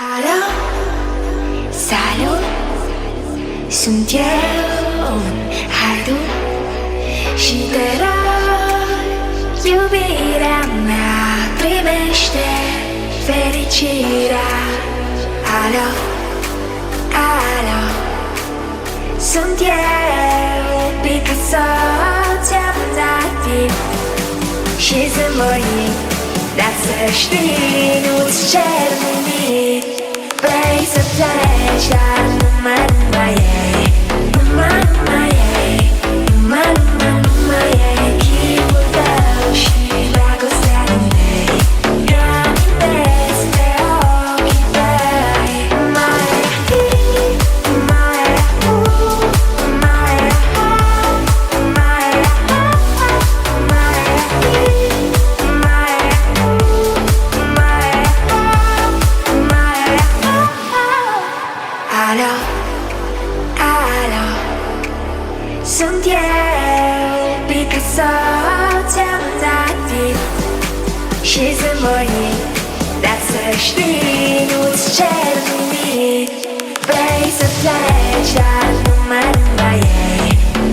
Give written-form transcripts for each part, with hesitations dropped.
알아 살려 숨겨온 하루 시대라 유비란 나 primešте felicira Alo, alo Sunt eu, Picasso, ți-am dat timp Și zâmbăit Dar să știi, nu-ți cer nimic Vrei să pleci, dar numai ei Numai ei Numai ei Chipul tău și dragostea din tei Reamintesc pe ochii tăi Mai Alo, alo Sunt eu, Picasso, ți-am dat timp Și zâmbăit Dar să știi, nu-ți cer nimic Vrei să pleci, dar numai ei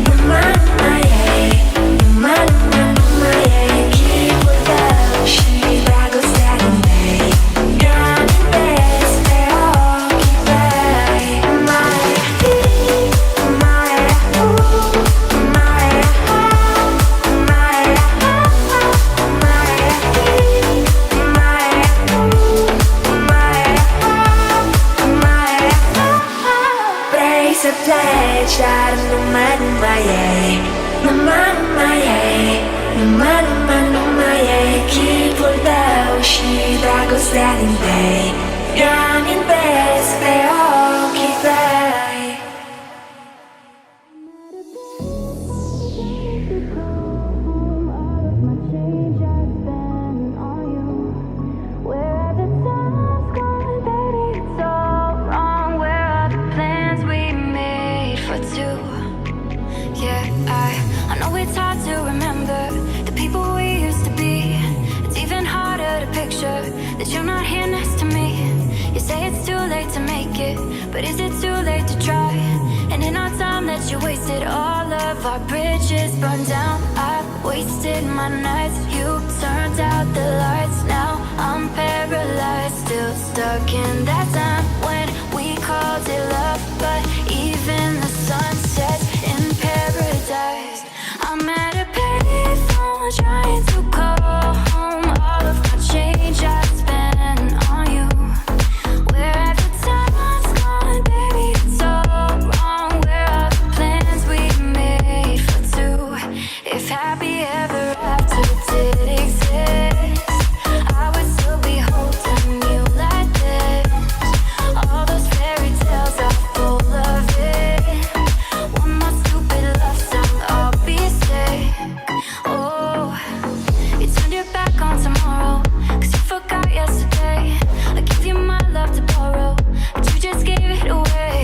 Numai ei Numai ei Chipul tău și dragostea din tei Reamintesc pe ochii tăi Vrei să pleci, dar numai ei Numai ei Numai ei Chipul tău și dragostea din tei Reamintesc pe ochii tăi That you're not here next to me. You say it's too late to make it, but is it too late to try? And in our time that you wasted, all of our bridges burned down. I wasted my nights, you turned out the lights. Now I'm paralyzed, still stuck in that time when we called it love. But even the sun sets in paradise. I'm at a payphone trying to call home. All of my change I spent on you. Where have the time's gone, baby? It's all wrong. Where are the plans we made for two? If happy ever after did exist, I would still be holding you like this. All those fairy tales are full of it. One more stupid love song, I'll be sick. Oh, you turned your back on tomorrow, 'cause you forgot yesterday. I gave you my love to borrow, but you just gave it away.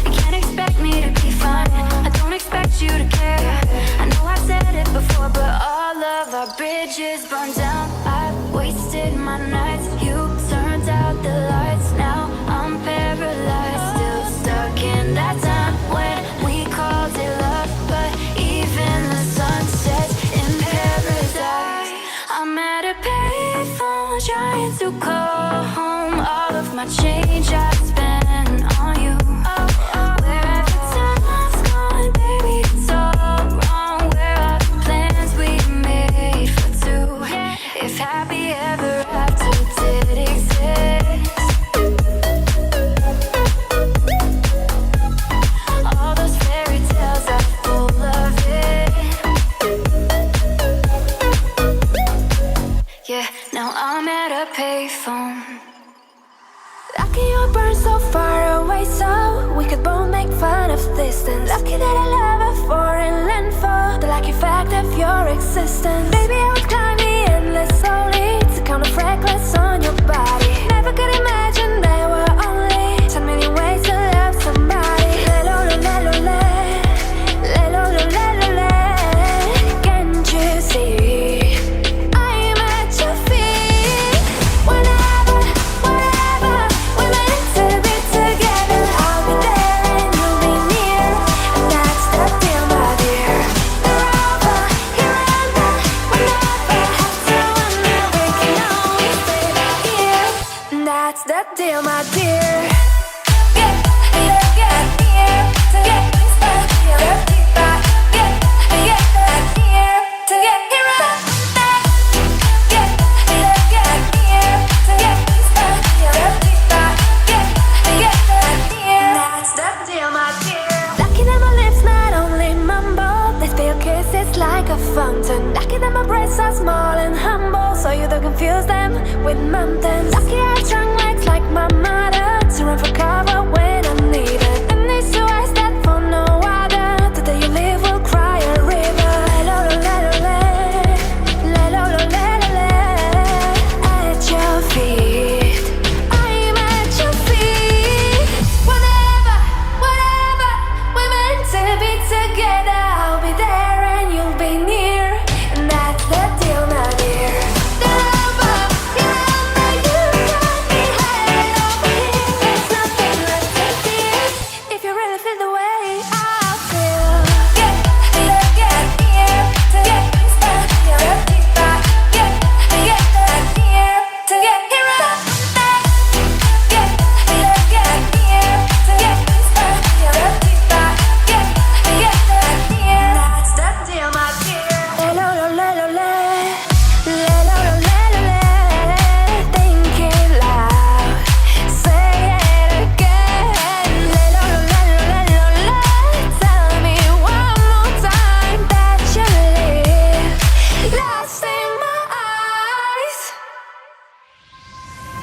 You can't expect me to be fine, I don't expect you to care. I know I've said it before, but all of our bridges burned down. I wasted my nights, you turned out the lights. Now I'm paralyzed, still stuck in that time when we called it love. But even the sun sets in paradise. I'm at a payphone trying to call home. All of my change I spent on you. Where have the time's gone, baby? It's all wrong. Where are the plans we made for two? If happy ever after did exist, all those fairy tales are full of it. Yeah, now I'm at a payphone. Lucky you burn so far away, so we could both make fun of distance. Lucky that I love a foreign landfall, the lucky fact of your existence. Baby, I would climb the endless slowly to count the fragments on your body. Never could imagine there were only so many ways to love somebody. Le-lo-lo-le-lo-le, le-lo-lo-le-lo-le. Can't you see? I'm at your feet. Whenever, wherever, we made That's the deal, my dear. Get here to get inspired. Get deeper. Get here to get here. Get here to get inspired. Get deeper. Get here. That's the deal, my dear. Lucky that my lips not only mumble, they spill kisses like a fountain. Lucky that my breasts are small and humble, so you don't confuse them with mountains. Lucky I have strong legs like my mother, to run for cover when I need it. And these two eyes that for no other, the day you leave will cry a river. At your feet, I'm at your feet. Whatever, we're meant to be together. I'll be there and you'll be near, and that's the deal, my dear. The lover, you're on you got me head over heels. There's nothing left to fear if you really feel the way I feel. Get here to get inspired. Get deeper. Get here to get here. Get here to get inspired. Get deeper. Get here. That's the deal, my dear. Think it loud. Say it again. Tell me one more time that you live lost in my eyes.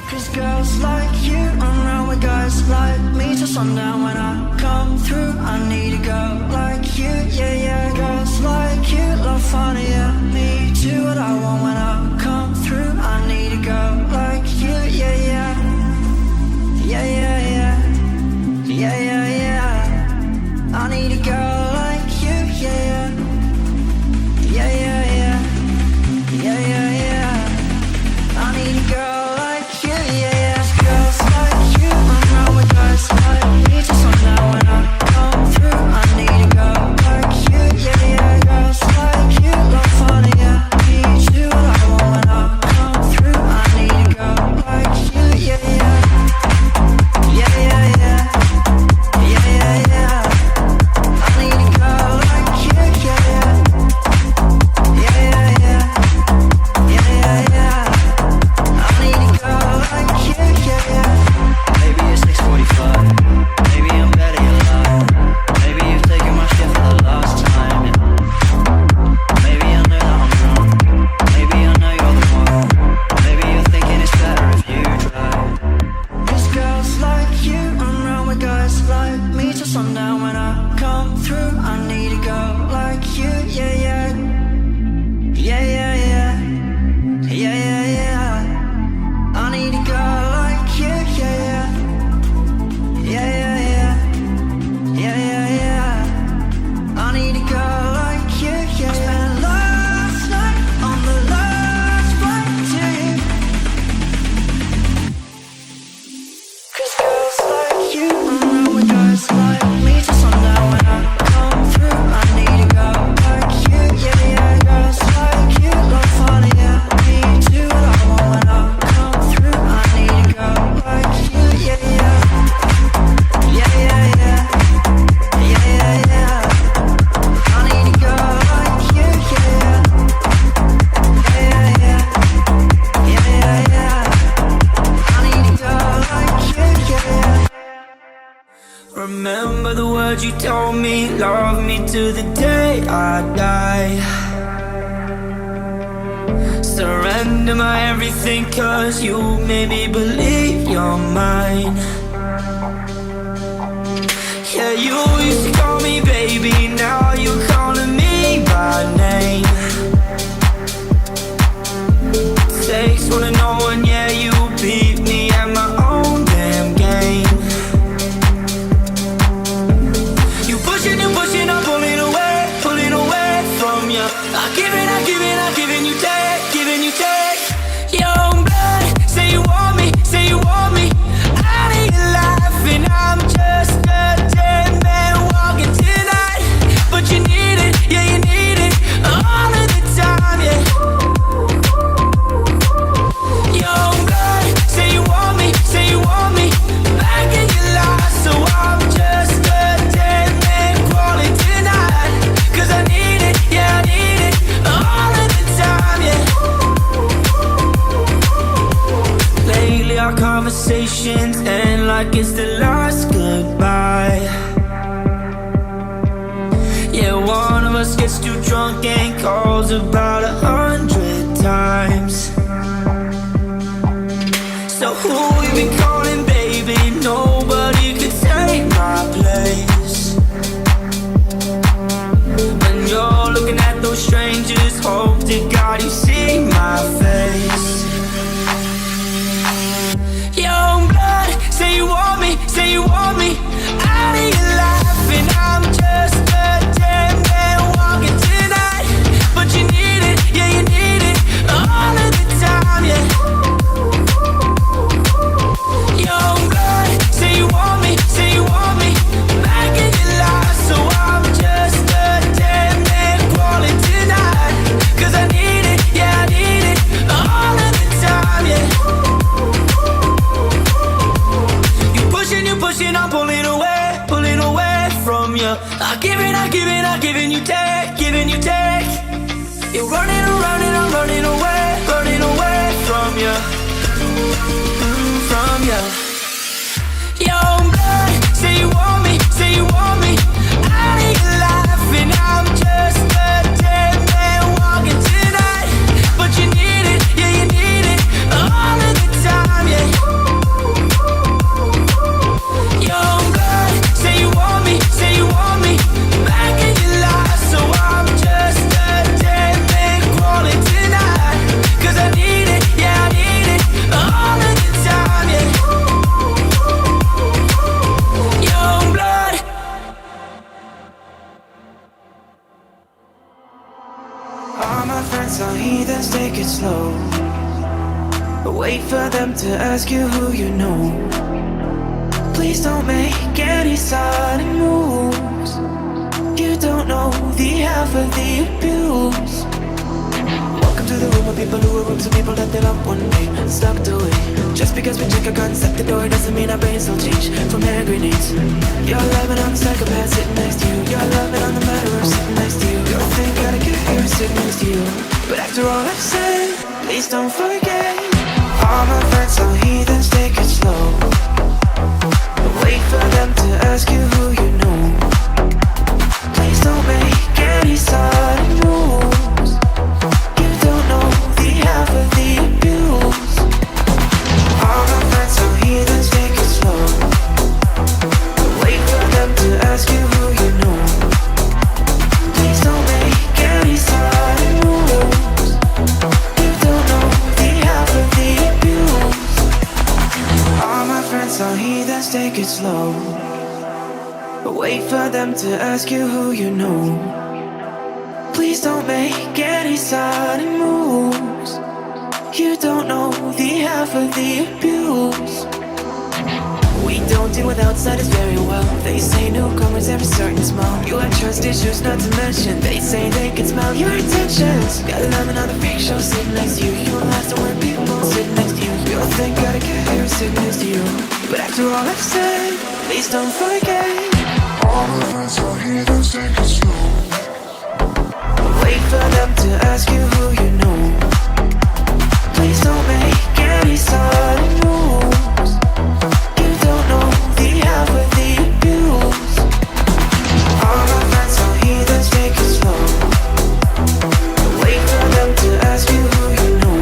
'Cause girls like you run around with guys like me till sundown. When I come through, I need a girl like you, yeah, yeah. Girls like you love fun, yeah. Me too, what I want when I come through. I need a girl like you, yeah, yeah. Yeah, yeah, yeah. Yeah, yeah, yeah. I need a girl like you, yeah, yeah. Yeah, yeah, yeah. Yeah, yeah, yeah. I need a girl like you, yeah, yeah. Girls like you run around with guys like me till sundown. When I come through, I need a girl like you, yeah, yeah. Girls like you love fun, yeah. Me too, what I want when I come through. I need a girl like you, yeah, yeah. Yeah, yeah, yeah. Yeah, yeah, yeah. I need a girl like you, yeah, yeah. Yeah, yeah, yeah. Yeah, yeah, yeah. I need a girl like you, yeah, yeah. Maybe it's 6:45. Maybe I'm better, you're lying. Maybe you've taken my shit for the last time, yeah. Maybe I know that I'm wrong. Maybe I know you're the one. Maybe you're thinking it's better if you try. 'Cause girls like you run around with guys like me till sundown. When I come through, I need a girl like you, yeah, yeah. Yeah, yeah, yeah. Yeah, yeah, yeah. I need a girl like you, yeah, yeah. Yeah, yeah, yeah. Yeah, yeah, yeah. I need a girl like you, yeah, yeah. I spent last night on the last flight to you. 'Cause girls like you run around with guys like me till sundown. When I come through, I need a girl like you, yeah, yeah. Girls like you love fun, yeah. Me too, what I want when I come through. I need a girl like you, yeah, yeah. Yeah, yeah, yeah. Yeah, yeah, yeah. I need a girl like you, yeah, yeah. Yeah, yeah, yeah. Yeah, yeah, yeah. I need a girl like you, yeah, yeah. Remember the words you told me, love me to the day I die. Surrender my everything, 'cause you made me believe you're mine. Yeah, you used to call me baby, now you're calling me by name. Takes one to know one, yeah, you beat me at my own damn game. You pushing, I'm pulling away from you. I'm giving, you take, giving you take. Young blood, say you want me, I need emotions end like it's the last goodbye. Yeah, one of us gets too drunk and calls about 100 times. So who we been calling, baby? Nobody could take my place. When you're looking at those strangers, hope to God you see my face. Young blood, say you want me, say you want me. Out of your life and I'm just a dead man walking tonight. But you need it, yeah you need it, all of the time, yeah. Young blood, say you want me, say you want me. Back in your life, so I'm just a dead man crawling tonight. Cause I need it, yeah I need it, all of the time, yeah. You pushing, I'm pulling away from you. I'm giving you take, giving you take. You're running around and I'm running away from you, from you. Young blood, say you want me, say you want me. Out of your life and I'm just a dead man walking tonight. But you need it, yeah you need it, all of the time, yeah. Young blood, say you want me, say you want me. Back in your life, so I'm just a dead man crawling tonight. Cause I need it, yeah I need it, all of the time, yeah. Young blood. All my friends are heathens, take it slow. Wait for them to ask you who you know. Please don't make any sudden moves. You don't know the half of the abuse. Welcome to the room of people who are rooms of people that they love one day stuck away. Just because we check a concept the door doesn't mean our brains will change from hand grenades. You're loving on the psychopath sitting next to you. You're loving on the murderer sitting next to you. You don't think I'd get here sitting next to you. But after all I've said, please don't forget. All my friends are heathens, take it slow. Wait for them to ask you who you know. Please don't make any sudden moves. You don't know the half of the abuse. All my friends are heathens, take it slow. Wait for them to ask you who you know. Please don't make any sudden moves. You don't know the half of the abuse. All my friends are heathens, take it slow. Wait for them to ask you who you know. Please don't make any sudden moves. You don't know the half of the abuse. We don't deal with outsiders very well. They say newcomers have a certain smell. You have trust issues not to mention. They say they can smell your intentions. Got another freak show sitting next to you. You don't have to wear people sitting next to you. You don't think gotta get here sitting next to you. But after all I've said, please don't forget. All the friends are heathens, take it slow. Wait for them to ask you who you know. Please don't make any sudden moves. You don't know the half of the abuse. All my friends are heathens, take it slow. Wait for them to ask you who you know.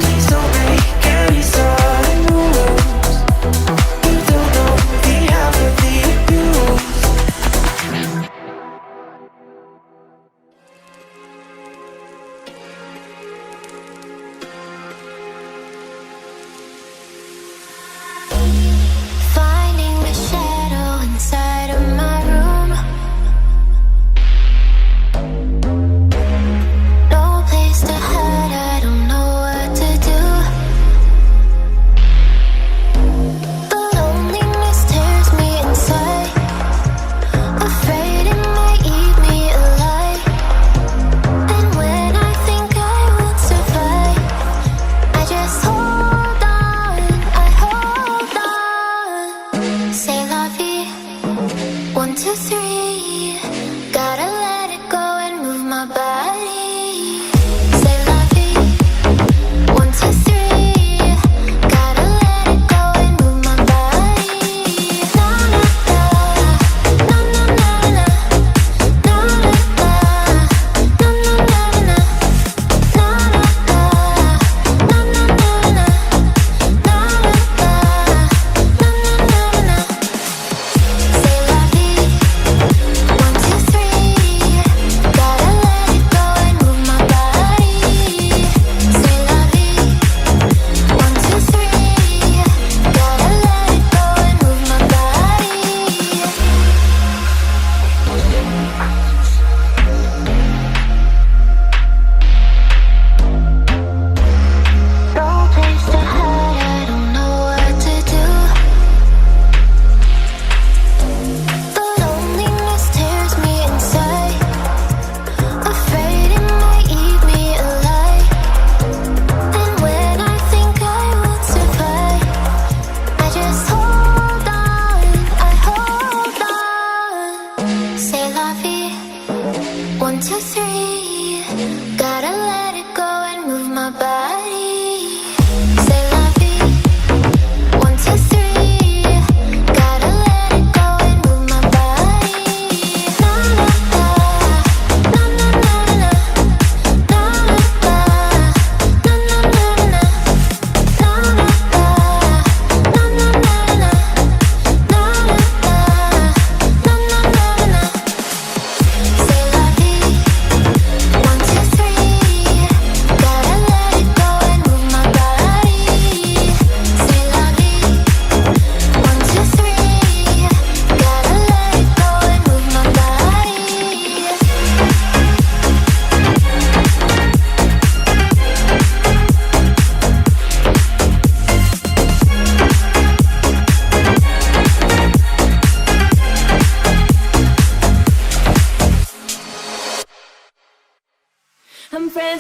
Please don't make any sudden moves. You don't know the half of the abuse.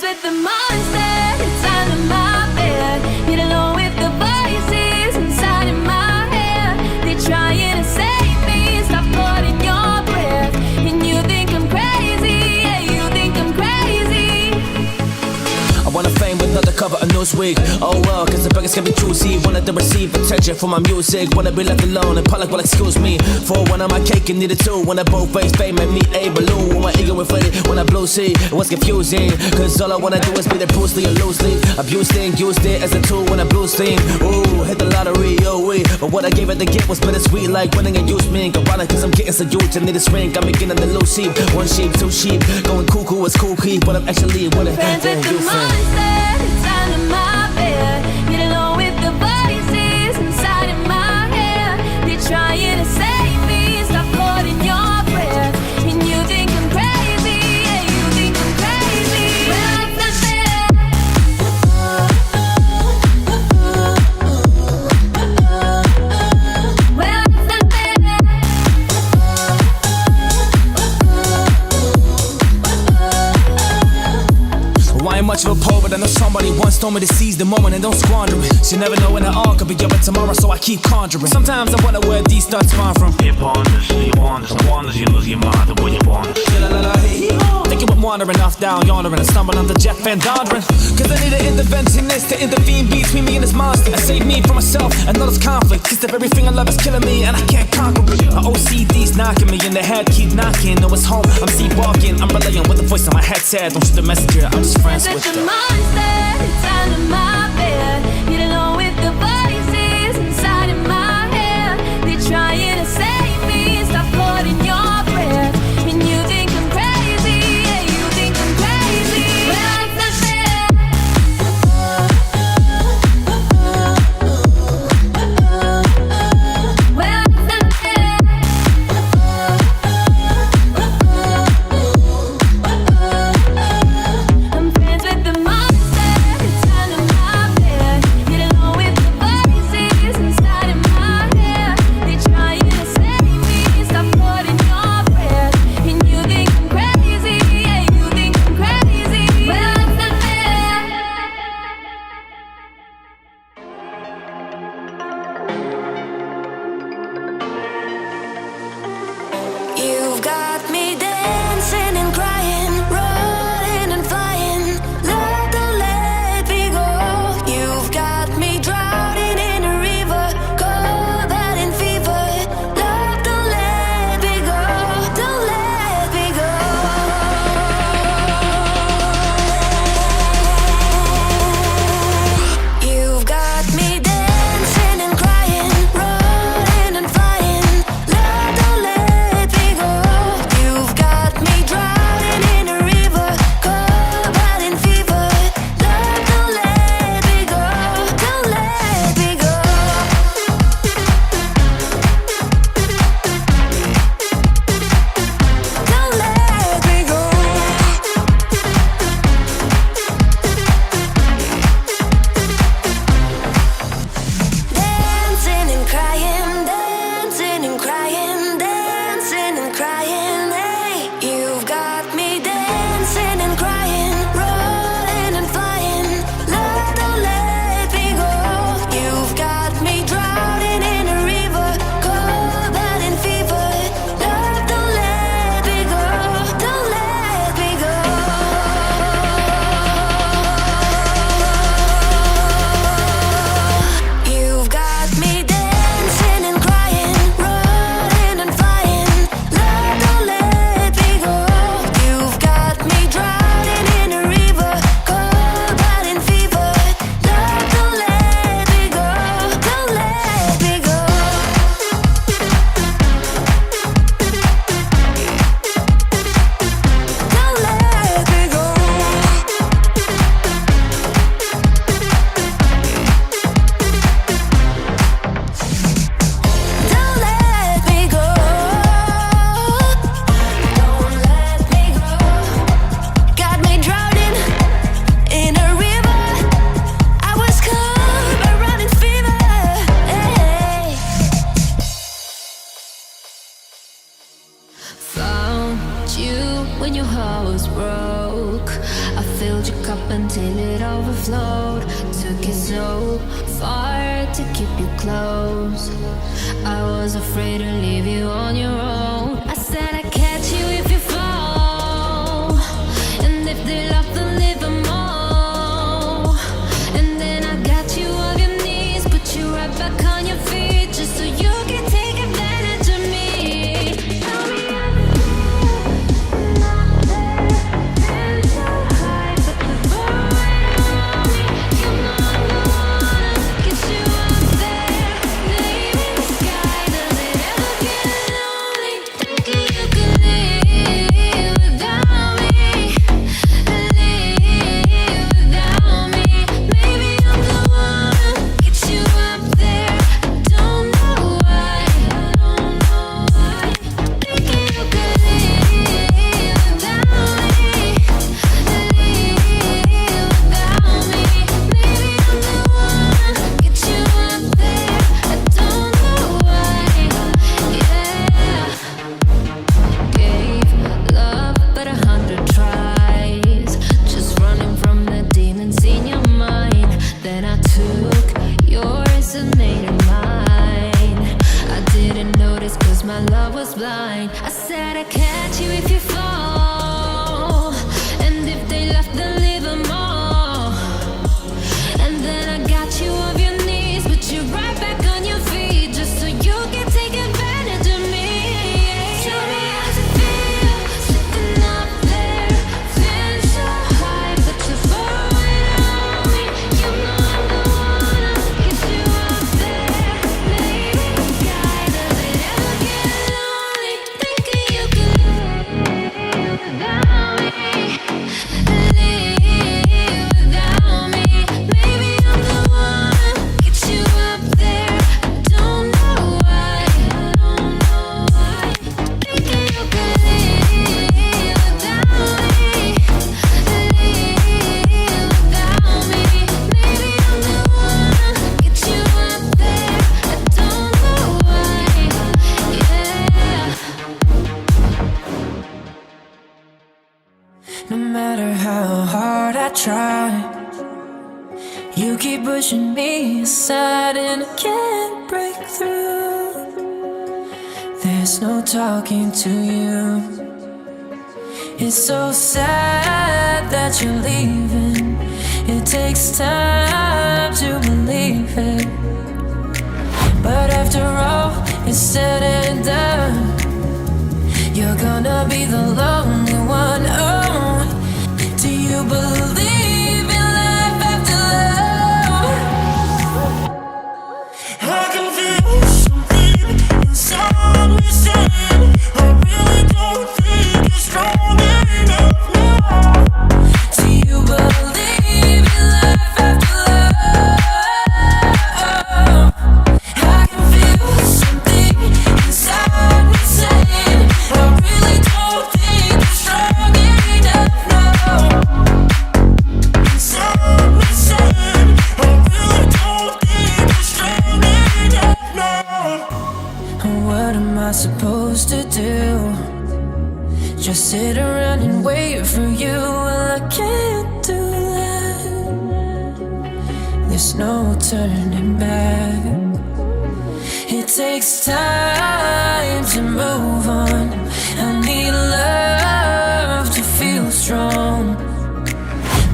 with the monster inside of my bed. Get along with the voices inside of my head. They're trying to save me, stop holding your breath. And you think I'm crazy, yeah, you think I'm crazy. I wanna fame with another cover of Newsweek. Oh well, cause the beggars can be choosy. Wanted to receive attention for my music. Wanna be left alone and public will excuse me. For one of my cake and needed two. When I both face fame and meet a balloon. When my ego inflated, when I blue sea, it was confusing. Cause all I wanna do is be the Bruce Lee or loosely. Abused it, used it as a tool when I blue steam. Ooh, hit the lottery, oh wee. But what I gave it to get was bittersweet. Like winning a used me. Ironic cause I'm getting so huge. I need a ring, I'm beginning to lose sheep. One sheep, two sheep, going cuckoo, it's cool key. But I'm actually with it. Friends with the monster inside of my bed. Get along with the voices inside of my head. They're trying to save me, stop holding your breath. And you think I'm crazy, yeah, you think I'm crazy. Well, it's not fair. Well, it's not fair. Well, I ain't much of a poet, but I know somebody once told me to seize the moment and don't squander it. You never know when it all could be over tomorrow, so I keep conjuring. Sometimes I wonder where these thoughts come from. You ponders, you wonders, and wonders, you lose your mind the way you wander. Thinking I'm wandering off down yonder and I stumble on the Jeff Van Dondren. Cause I need an interventionist to intervene between me and this monster and save me from myself and all this conflict. Cause if everything I love is killing me and I can't conquer it. My OCD's knocking me in the head, keep knocking. No, it's home, I'm sleepwalking. I'm relaying what the voice on my head said. Don't shoot the messenger, I'm just friends with the the monster inside of my bed. Get along with the voices inside of my head. They're trying to save me, stop holding your breath. And you think I'm crazy, yeah, you think I'm crazy. Well, it's not fair. Well, it's not fair. I'm friends with the monster inside of my bed. Get along with the voices inside of my head. They're trying to save me, stop holding your breath. And you think I'm crazy, yeah, you think I'm crazy. Well, it's not fair. You've got me dancing and crying, rolling and flying. Love, don't let me go. You've got me drowning in a river, cold and in fever. Love, don't let me go. Don't let me go. You've got me dancing and crying, rolling and flying. Love, don't let me go. You've got me drowning in a river, cold and in fever. Love, don't let me go. Don't let me go. Don't let me go. Dancing and crying, dancing and crying, dancing and crying. Hey, you've got me dancing and crying, rolling and flying. Love, don't let me go. You've got me drowning in a river, cold and in fever. Love, don't let me go. Don't let me go. You've got me dancing and cup until it overflowed. Took it so far to keep you close. I was afraid to leave you on your own. I said I'd catch you if you fall, and if they love to live them all. And then I got you on your knees, put you right back on your feet, just so you can take advantage of me. Tell me I'm not there, been so high, but the bar went on me. You know I'm the one to get you up there, name in the sky. Does it ever get lonely? Thinking you could live without me, live without me. Maybe I'm the one to get you up there. I don't know why, thinking you could live without me, live without me. Maybe I'm the one to get you up there. I don't know why, yeah. Gave love but 100 tries, just running from the demons in your mind. Then I took yours and made it mine. I didn't notice cause my love was blind. I said I'd catch you if you fall, and if they left then leave them all. And then I got you off your knees, put you right back on your feet, just so you can take advantage of me. Tell me how's it feel, sitting up there, feeling so high, but you're far away on me. You know I'm the one to get you up there, name in the sky. Does it ever get lonely? Thinking you could live without me, live without me. Maybe I'm the one to get you up there. I don't know why, thinking you could live without me, live without me. Maybe I'm the one to get you up there. I don't know why, yeah. No matter how hard I try, you keep pushing me aside and I can't break through. There's no talking to you. It's so sad that you're leaving. It takes time to believe it, but after all is said and done, you're gonna be the lonely one. Oh, do you believe in life after love? I can feel something inside me saying I really don't think you're strong enough now. Do you believe in life after love? I can feel something inside me saying I really don't think you're strong enough now. Inside me saying I really don't think you're strong enough now. What am I supposed to do? Just sit around and wait for you? Well, I can't do that. There's no turning back. It takes time to move on. I need love to feel strong,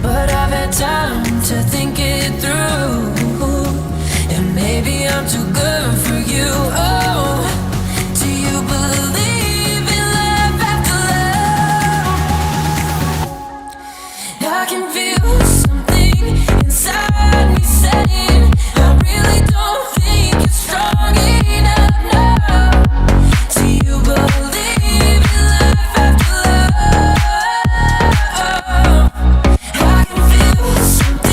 but I've had time to think it through, and maybe I'm too good for you. Oh, do you believe in life after love? I can feel something inside me saying I really don't think you're strong enough now. Do you believe in life after love? I can feel something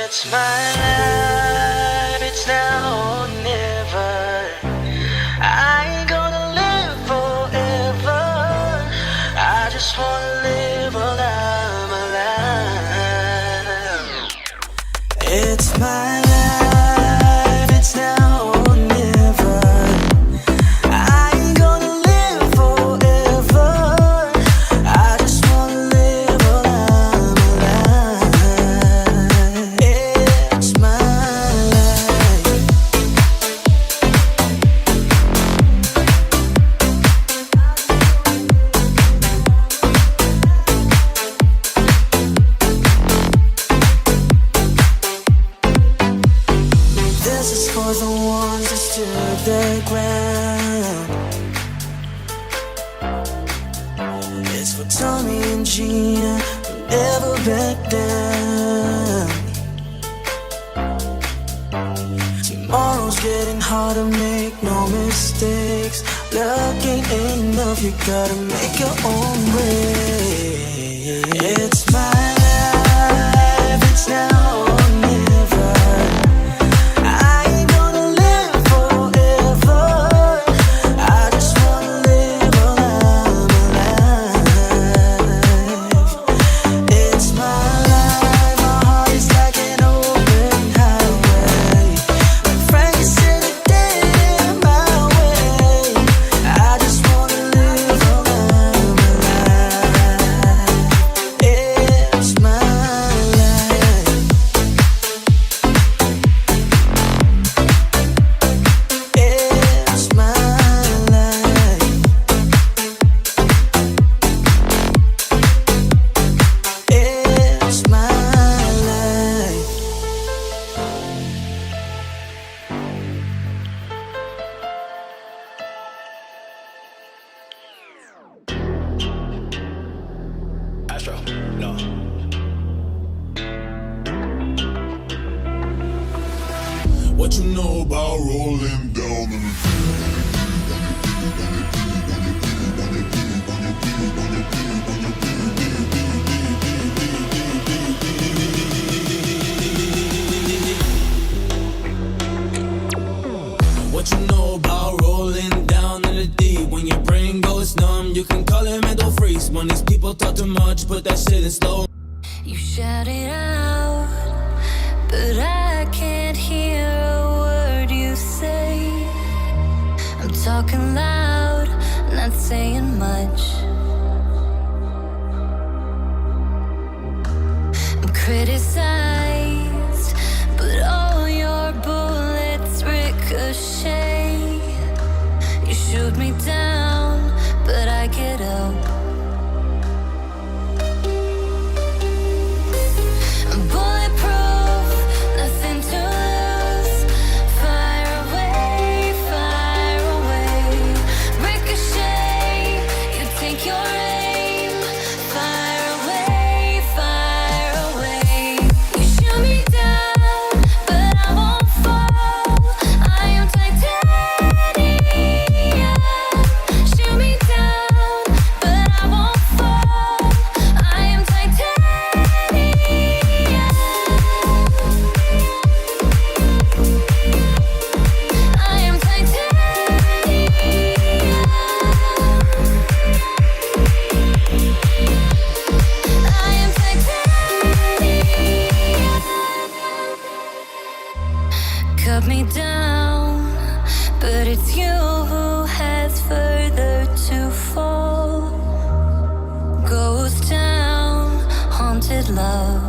It's my life, it's now or never. I ain't gonna live forever. I just wanna live all of my life. It's my life, it's now or never. I ain't gonna live forever. I just wanna live all of my life. It's my life. This is for the ones that stood their ground. It's for Tommy and Gina who never back down. Tomorrow's getting harder, make no mistakes. Luck ain't enough, you gotta make your own way. It's my life, it's now or never. I ain't gonna live forever. I just wanna live all of my life. It's my life, my heart is like an open highway. Like Frankie said, it did in my way. I just wanna live all of my life. It's my life. It's my life. It's my life. Astro, no. What you know about rolling down in the What you know about rolling down in the deep? When your brain goes numb, you can call it mental freeze. When these people talk too much, put that shit in slow. You shout it out, but I can't hear a word you say. I'm talking loud, not saying much. I'm criticized, but all your bullets ricochet. You shoot me down, but I get up. I'm bulletproof, nothing to lose. Fire away, ricochet. You take your aim. Fire away. You shoot me down, but I won't fall. I am titanium. Shoot me down, but I won't fall. I am titanium. I am titanium. I am titanium. Cut me down, but it's you who has further to fall. Ghost town, haunted love.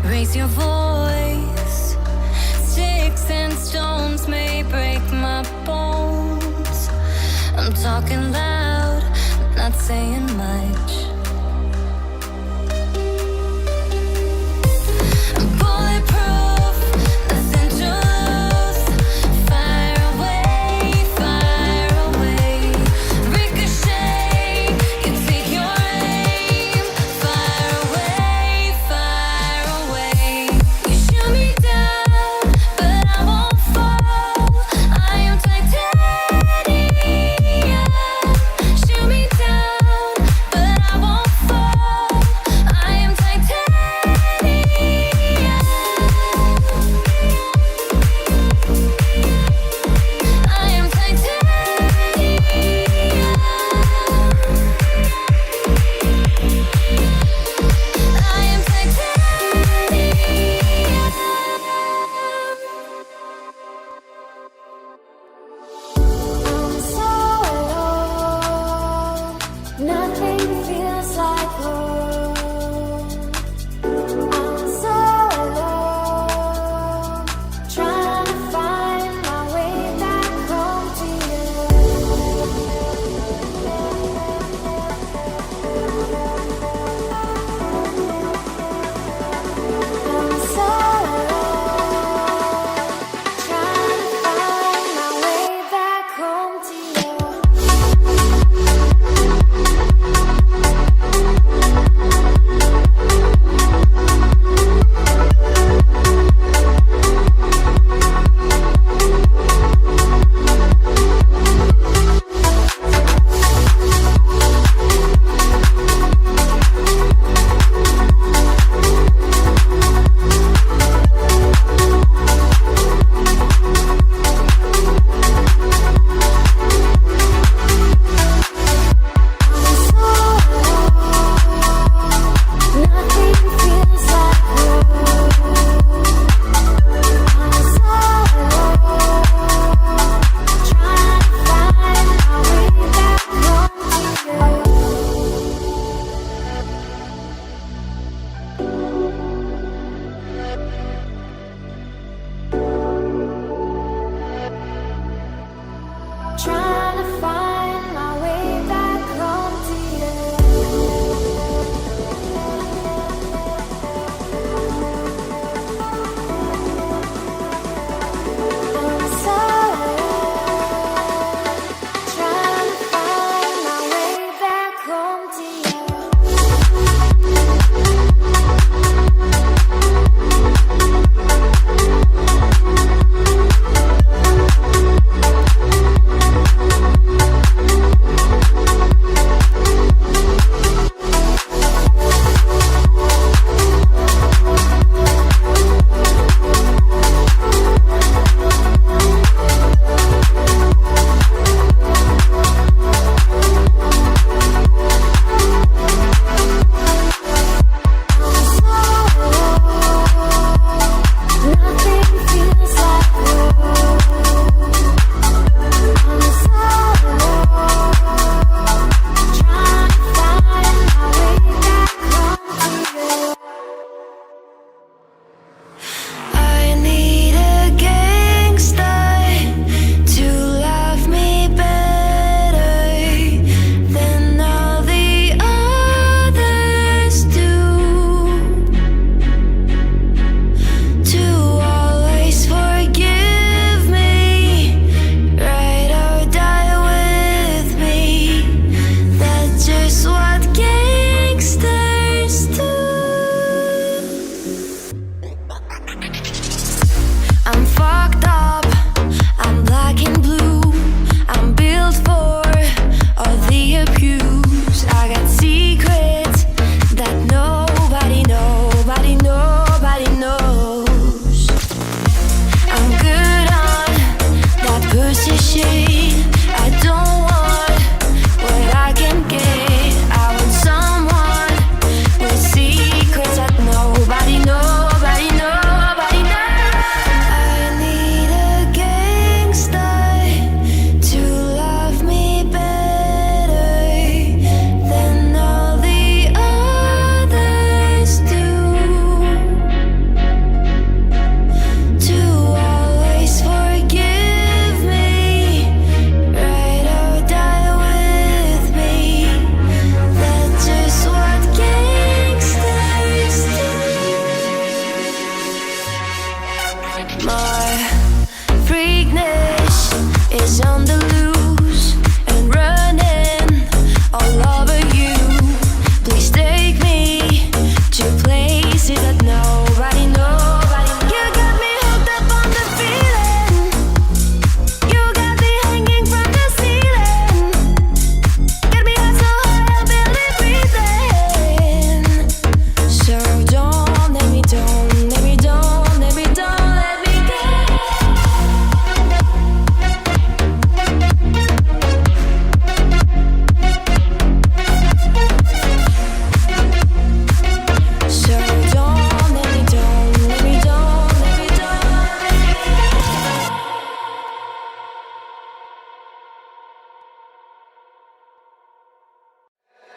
Raise your voice. Sticks and stones may break my bones. I'm talking loud, not saying much. I'm bulletproof, nothing to lose. Fire away, ricochet. You take your aim. Fire away. You shoot me down, but I won't fall. I am titanium. Shoot me down, but I won't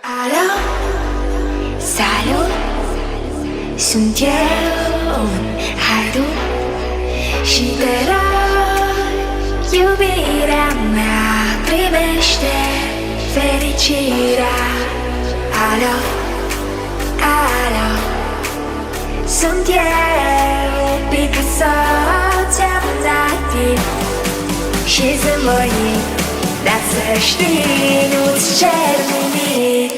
알아 살로 숨겨온 하루 시대라 유비란 나 primešте felicira Alo, alo Suntiero Picasso Ciamzati 씻은 모임 낯설신 옷 czerwoni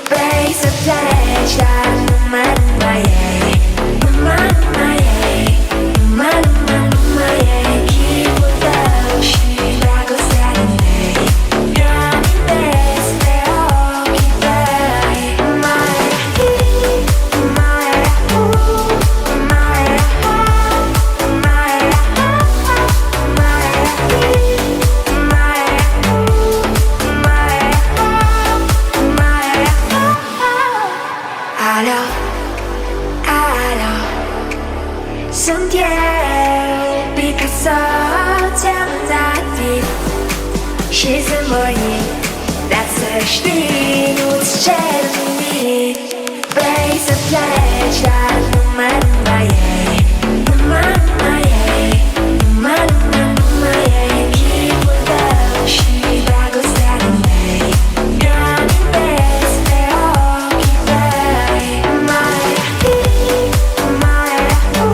Place of pleasure Numan mojej Numan mojej Numan mojej Kibu dosi Błogosławionej Gramy bez teoki baj Moja hi Moja hu Moja ha Moja ha Moja hi Moja hu Moja ha Moja ha Alo, alo Suntiero Picasso Ciamzati 씻은 모임 낯설신 옷 czerwoni Place of pleasure Numan mojej Numan mojej Numan mojej Kibu dosi Błogosławionej Gramy bez teoki baj Moja hi Moja hu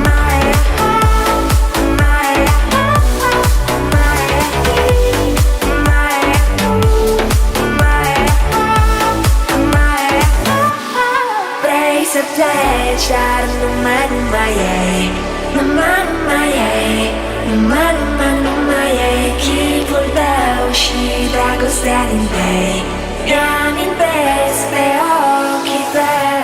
Moja ha Moja ha Moja hi Moja hu Moja ha Moja ha Place of pleasure Numan mojej Numan mojej Numan mojej Kibu dosi Błogosławionej Gramy bez teoki baj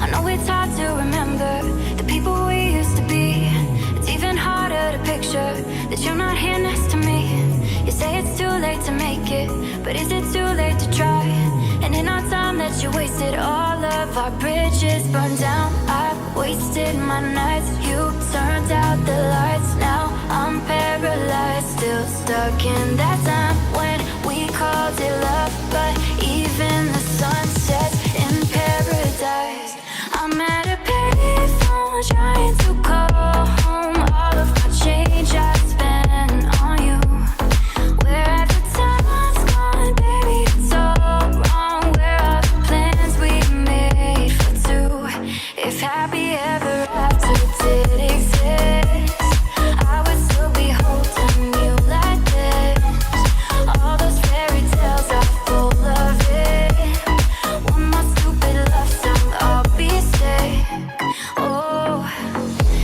I know it's hard to remember the people we used to be. It's even harder to picture that you're not here next to me. You say it's too late to make it, but is it too late to try? And in our time that you wasted, all of our bridges burned down. I've wasted my nights, you turned out the lights. Now I'm paralyzed, still stuck in that time when we called it love. But even the sun sets in paradise. I'm at a payphone trying to call home. All of my change I spent on you. Where have the time's gone, baby? It's all wrong. Where are the plans we made for two? If happy ever after did exist, I would still be holding you like this. All those fairy tales are full of it. One more stupid love song, I'll be sick. Oh,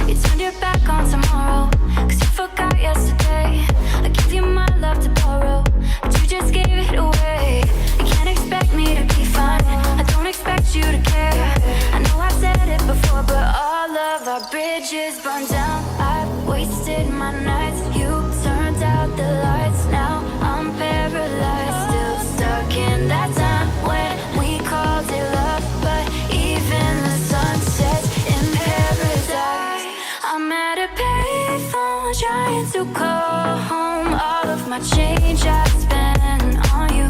you turned your back on tomorrow, 'cause you forgot yesterday. I give you my love to borrow, but you just gave it away. You can't expect me to be fine, I don't expect you to care. I know I've said it before, but all of our bridges burned down. I've wasted my nights, you turned out the lights. Now I'm paralyzed, still stuck in that time when we called it love. But even the sun sets in paradise. I'm at a payphone trying to call home. All of my change I spent on you.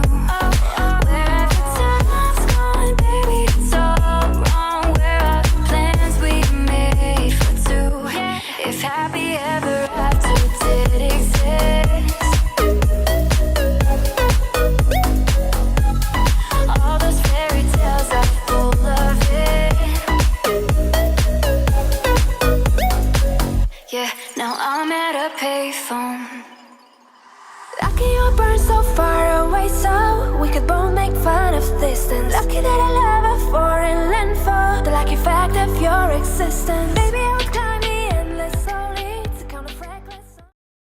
Where have the time's gone, baby? It's all wrong. Where are the plans we made for two? If happy ever after did exist, all those fairy tales are full of it. Yeah, now I'm at a payphone. Lucky you burn so far away, so we could both make fun of distance. Lucky that I love a foreign landfall, the lucky fact of your existence. Baby, I